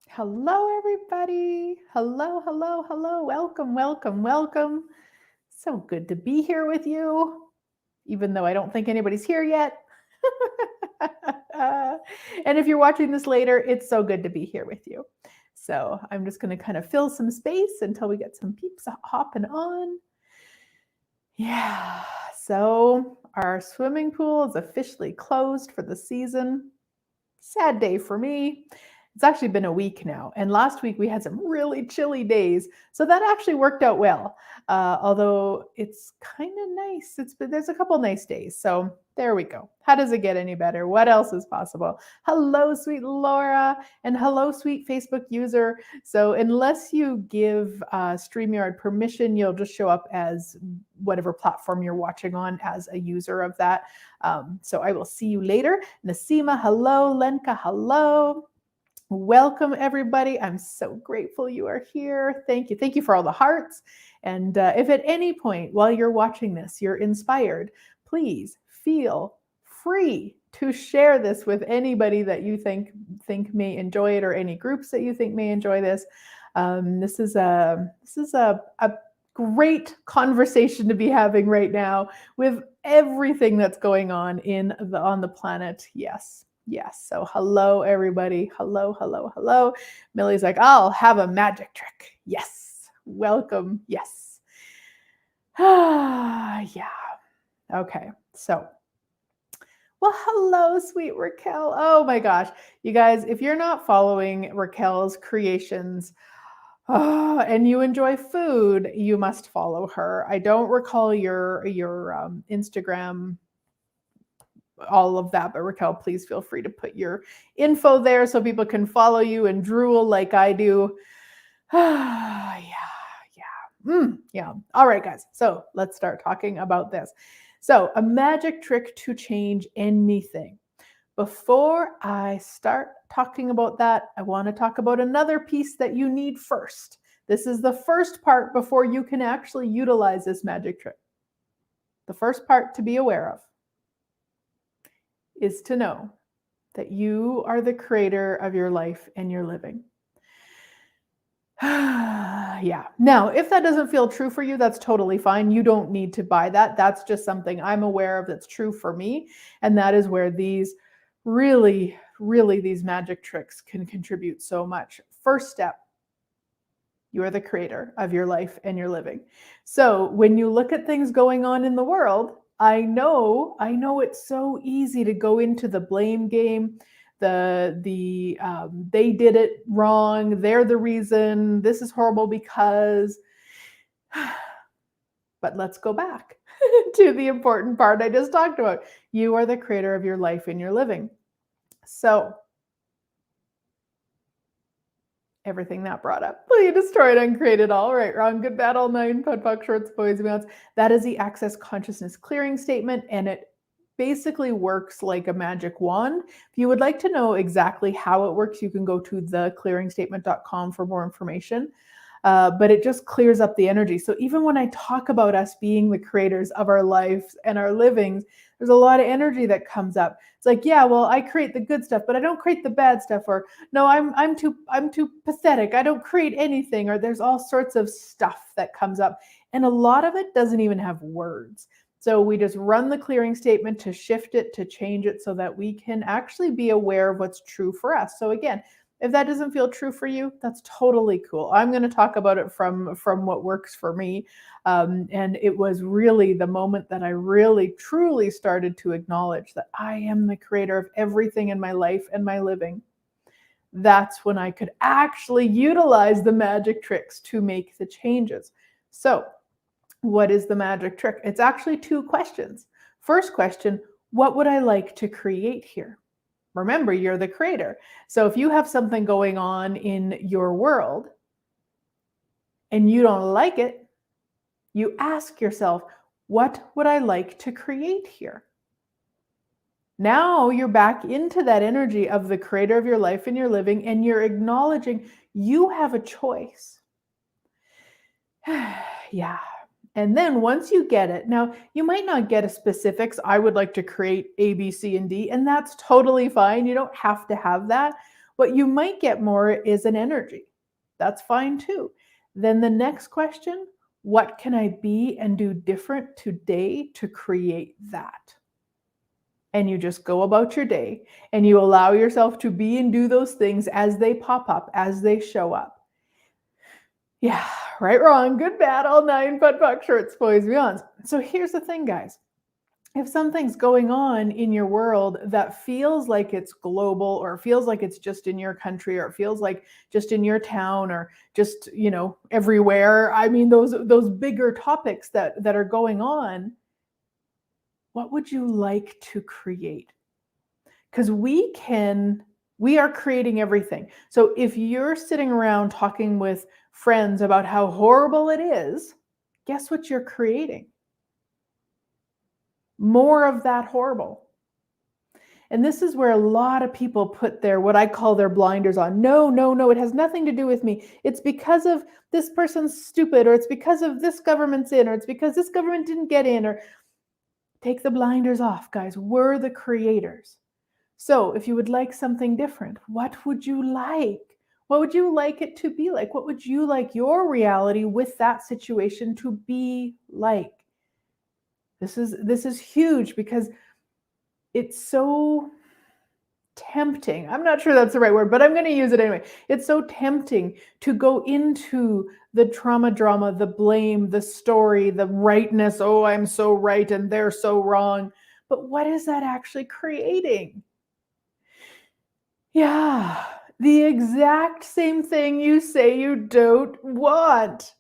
Hello, everybody. Hello, hello, hello. Welcome, welcome, welcome. So good to be here with you, even though I don't think anybody's here yet. And if you're watching this later, it's so good to be here with you. So I'm just going to kind of fill some space until we get some peeps hopping on. Yeah. So our swimming pool is officially closed for the season. Sad day for me. It's actually been a week now, and last week we had some really chilly days, so that actually worked out well. Although it's kind of nice. There's a couple nice days, so there we go. How does it get any better? What else is possible? Hello, sweet Laura, and hello, sweet Facebook user. So unless you give StreamYard permission, you'll just show up as whatever platform you're watching on as a user of that. So I will see you later. Nasima, hello. Lenka, hello. Welcome, everybody. I'm so grateful you are here. Thank you. Thank you for all the hearts. And if at any point while you're watching this, you're inspired, please feel free to share this with anybody that you think may enjoy it, or any groups that you think may enjoy this. This is a great conversation to be having right now with everything that's going on on the planet. Yes. Yes. So hello, everybody. Hello, hello, hello. Millie's like, I'll have a magic trick. Yes. Welcome. Yes. Yeah. Okay. So, well, hello, sweet Raquel. Oh my gosh. You guys, if you're not following Raquel's creations, and you enjoy food, you must follow her. I don't recall your Instagram, all of that, but Raquel, please feel free to put your info there so people can follow you and drool like I do. Yeah. Yeah. All right, guys. So let's start talking about this. So, a magic trick to change anything. Before I start talking about that, I want to talk about another piece that you need first. This is the first part before you can actually utilize this magic trick. The first part to be aware of is to know that you are the creator of your life and your living. Yeah. Now, if that doesn't feel true for you, that's totally fine. You don't need to buy that. That's just something I'm aware of that's true for me. And that is where these really, these magic tricks can contribute so much. First step, you are the creator of your life and your living. So when you look at things going on in the world, I know it's so easy to go into the blame game. They did it wrong. They're the reason. This is horrible because. But let's go back to the important part I just talked about. You are the creator of your life and your living. So everything that brought up. You destroyed, uncreated, all right, wrong, good, bad, all nine, POD, POC, shorts, boys, amounts. That is the Access Consciousness Clearing Statement, and it basically works like a magic wand. If you would like to know exactly how it works, you can go to theclearingstatement.com for more information. But it just clears up the energy. So even when I talk about us being the creators of our lives and our livings, there's a lot of energy that comes up. It's like, yeah, well, I create the good stuff, but I don't create the bad stuff. Or no, I'm too pathetic. I don't create anything. Or there's all sorts of stuff that comes up, and a lot of it doesn't even have words. So we just run the clearing statement to shift it, to change it, so that we can actually be aware of what's true for us. So again, if that doesn't feel true for you, that's totally cool. I'm going to talk about it from what works for me. And it was really the moment that I really, truly started to acknowledge that I am the creator of everything in my life and my living. That's when I could actually utilize the magic tricks to make the changes. So, what is the magic trick? It's actually two questions. First question, what would I like to create here? Remember, you're the creator. So if you have something going on in your world and you don't like it, you ask yourself, what would I like to create here? Now you're back into that energy of the creator of your life and your living, and you're acknowledging you have a choice. Yeah. And then once you get it, now you might not get a specifics. I would like to create A, B, C, and D, and that's totally fine. You don't have to have that. What you might get more is an energy. That's fine too. Then the next question, what can I be and do different today to create that? And you just go about your day and you allow yourself to be and do those things as they pop up, as they show up. Yeah, right, wrong, good, bad, all nine, POD POC, shorts, boys, beyonds. So here's the thing, guys. If something's going on in your world that feels like it's global, or feels like it's just in your country, or it feels like just in your town, or just, everywhere, I mean, those bigger topics that are going on, what would you like to create? Because we are creating everything. So if you're sitting around talking with friends about how horrible it is, guess what you're creating? More of that horrible. And this is where a lot of people put their, what I call their blinders on. No, it has nothing to do with me. It's because of this person's stupid, or it's because of this government's in, or it's because this government didn't get in, or take the blinders off, guys. We're the creators. So if you would like something different, what would you like? What would you like it to be like? What would you like your reality with that situation to be like? This is huge, because it's so tempting. I'm not sure that's the right word, but I'm going to use it anyway. It's so tempting to go into the trauma drama, the blame, the story, the rightness. Oh, I'm so right and they're so wrong. But what is that actually creating? Yeah, the exact same thing you say you don't want.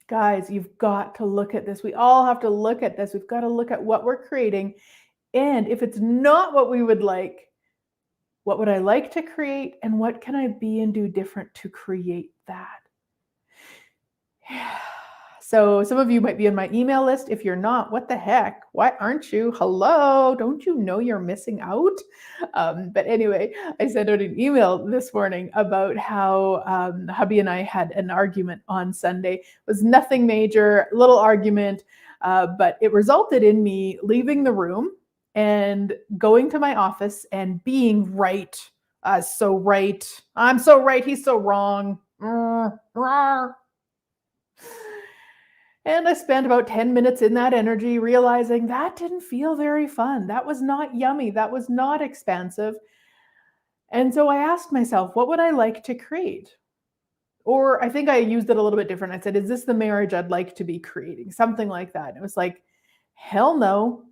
Guys, you've got to look at this. We all have to look at this. We've got to look at what we're creating. And if it's not what we would like, what would I like to create? And what can I be and do different to create that? So some of you might be on my email list. If you're not, what the heck? Why aren't you? Hello, don't you know you're missing out? But anyway, I sent out an email this morning about how hubby and I had an argument on Sunday. It was nothing major, little argument, but it resulted in me leaving the room and going to my office and being right. So right. I'm so right. He's so wrong. And I spent about 10 minutes in that energy, realizing that didn't feel very fun. That was not yummy. That was not expansive. And so I asked myself, what would I like to create? Or I think I used it a little bit different. I said, is this the marriage I'd like to be creating? Something like that. And it was like, hell no.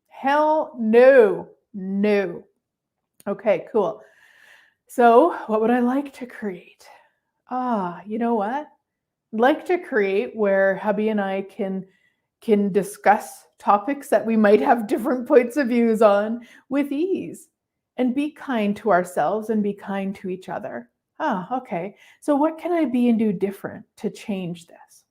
Hell no. No. Okay, cool. So what would I like to create? You know what? I'd like to create where hubby and I can discuss topics that we might have different points of views on with ease, and be kind to ourselves and be kind to each other. Okay. So what can I be and do different to change this?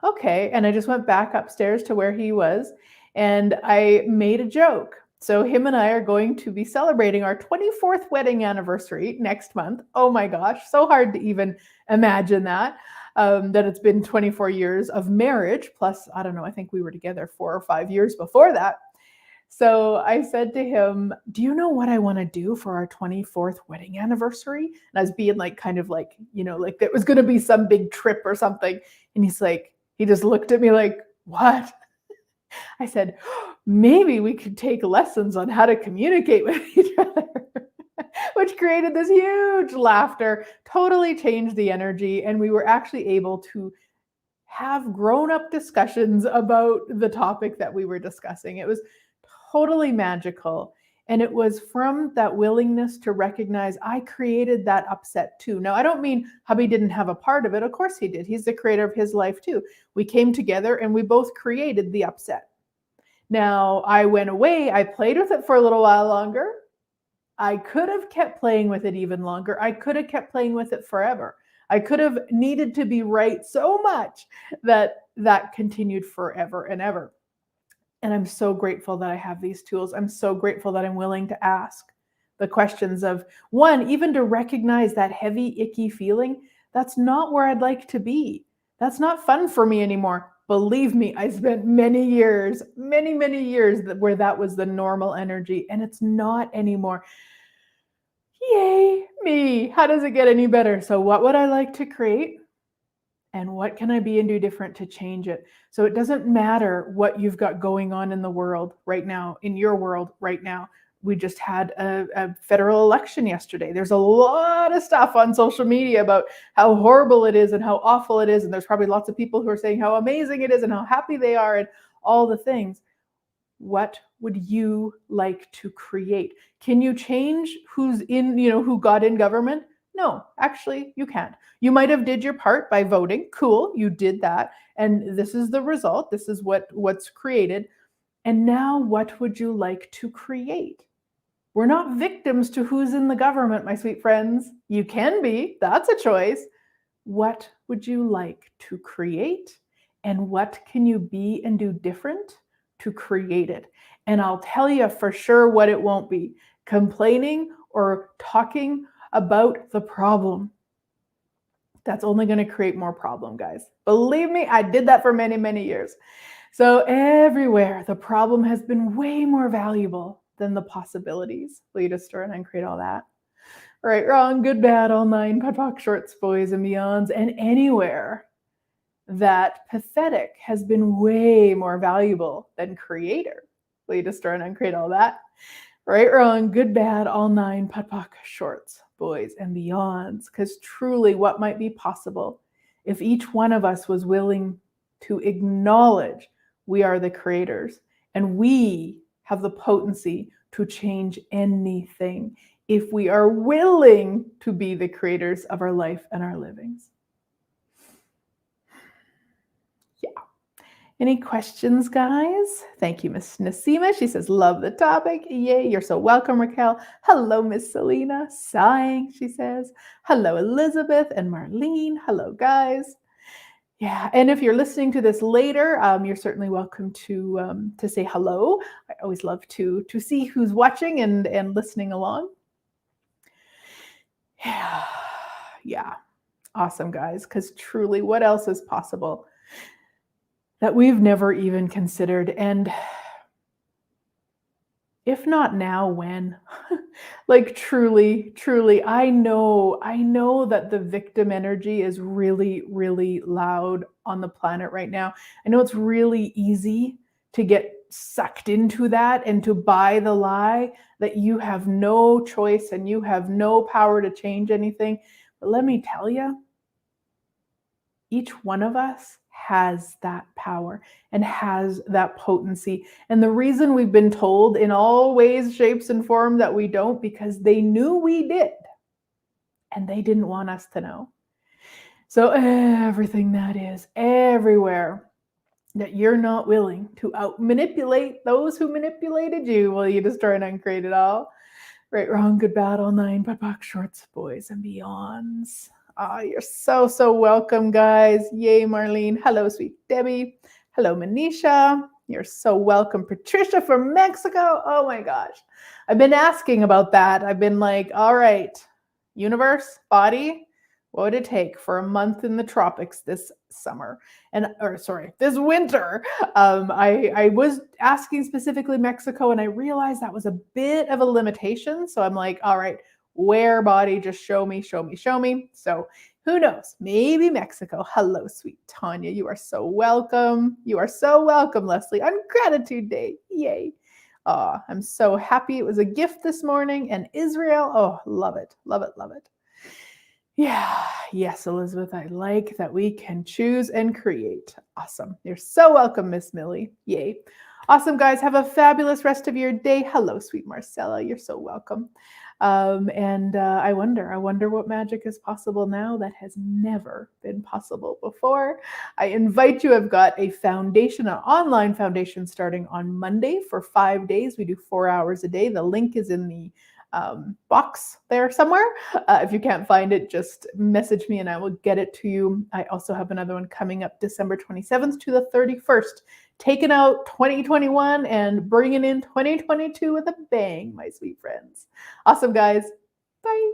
Okay. And I just went back upstairs to where he was and I made a joke. So him and I are going to be celebrating our 24th wedding anniversary next month. Oh my gosh, so hard to even imagine that it's been 24 years of marriage. Plus, I don't know, I think we were together 4 or 5 years before that. So I said to him, do you know what I want to do for our 24th wedding anniversary? And I was being like, kind of like, like it was going to be some big trip or something. And he's like, he just looked at me like, what? I said, maybe we could take lessons on how to communicate with each other, which created this huge laughter, totally changed the energy. And we were actually able to have grown-up discussions about the topic that we were discussing. It was totally magical. And it was from that willingness to recognize I created that upset too. Now, I don't mean hubby didn't have a part of it. Of course he did. He's the creator of his life too. We came together and we both created the upset. Now, I went away. I played with it for a little while longer. I could have kept playing with it even longer. I could have kept playing with it forever. I could have needed to be right so much that continued forever and ever. And I'm so grateful that I have these tools. I'm so grateful that I'm willing to ask the questions of, one, even to recognize that heavy, icky feeling. That's not where I'd like to be. That's not fun for me anymore. Believe me, I spent many years where that was the normal energy, and it's not anymore. Yay, me. How does it get any better? So what would I like to create? And what can I be and do different to change it? So it doesn't matter what you've got going on in the world right now, in your world right now. We just had a federal election yesterday. There's a lot of stuff on social media about how horrible it is and how awful it is. And there's probably lots of people who are saying how amazing it is and how happy they are and all the things. What would you like to create? Can you change who's in, who got in government? No, actually, you can't. You might have did your part by voting. Cool, you did that. And this is the result. This is what's created. And now what would you like to create? We're not victims to who's in the government, my sweet friends. You can be. That's a choice. What would you like to create? And what can you be and do different to create it? And I'll tell you for sure what it won't be: complaining or talking about the problem. That's only going to create more problem, guys. Believe me, I did that for many, many years. So everywhere, the problem has been way more valuable than the possibilities. Will you just store and uncreate all that? Right, wrong, good, bad, all nine, POD, shorts, boys, and beyonds, and anywhere that pathetic has been way more valuable than creator. Will you destroy and uncreate all that? Right, wrong, good, bad, all nine, POD, shorts, boys, and beyonds. Because truly, what might be possible if each one of us was willing to acknowledge we are the creators and we have the potency to change anything if we are willing to be the creators of our life and our livings. Yeah. Any questions, guys? Thank you, Miss Nasima. She says, love the topic. Yay, you're so welcome, Raquel. Hello, Miss Selena. Sighing, she says. Hello, Elizabeth and Marlene. Hello, guys. Yeah, and if you're listening to this later, you're certainly welcome to say hello. I always love to see who's watching and listening along. Yeah, awesome, guys, because truly, what else is possible that we've never even considered? And if not now, when? Like truly, I know that the victim energy is really, really loud on the planet right now. I know it's really easy to get sucked into that and to buy the lie that you have no choice and you have no power to change anything. But let me tell you, each one of us has that power and has that potency. And the reason we've been told in all ways, shapes, and form that we don't, because they knew we did and they didn't want us to know. So everything that is everywhere that you're not willing to out manipulate those who manipulated you, will you destroy and uncreate it all? Right, wrong, good, bad, all nine, POD, shorts, boys, and beyonds. You're so welcome, guys. Yay, Marlene. Hello, sweet Debbie. Hello, Manisha. You're so welcome. Patricia from Mexico. Oh my gosh. I've been asking about that. I've been like, all right, universe, body, what would it take for a month in the tropics this summer? This winter. I was asking specifically Mexico, and I realized that was a bit of a limitation. So I'm like, all right, where, body, just show me. So who knows? Maybe Mexico. Hello, sweet Tanya. You are so welcome. You are so welcome, Leslie, on Gratitude Day. Yay. I'm so happy it was a gift this morning. And Israel, oh, love it. Yeah, yes, Elizabeth, I like that we can choose and create. Awesome. You're so welcome, Miss Millie. Yay. Awesome, guys. Have a fabulous rest of your day. Hello, sweet Marcella. You're so welcome. I wonder what magic is possible now that has never been possible before. I invite you. I've got a foundation, an online foundation starting on Monday for 5 days. We do 4 hours a day. The link is in the box there somewhere. If you can't find it, just message me and I will get it to you. I also have another one coming up December 27th to the 31st, taking out 2021 and bringing in 2022 with a bang, my sweet friends. Awesome, guys. Bye.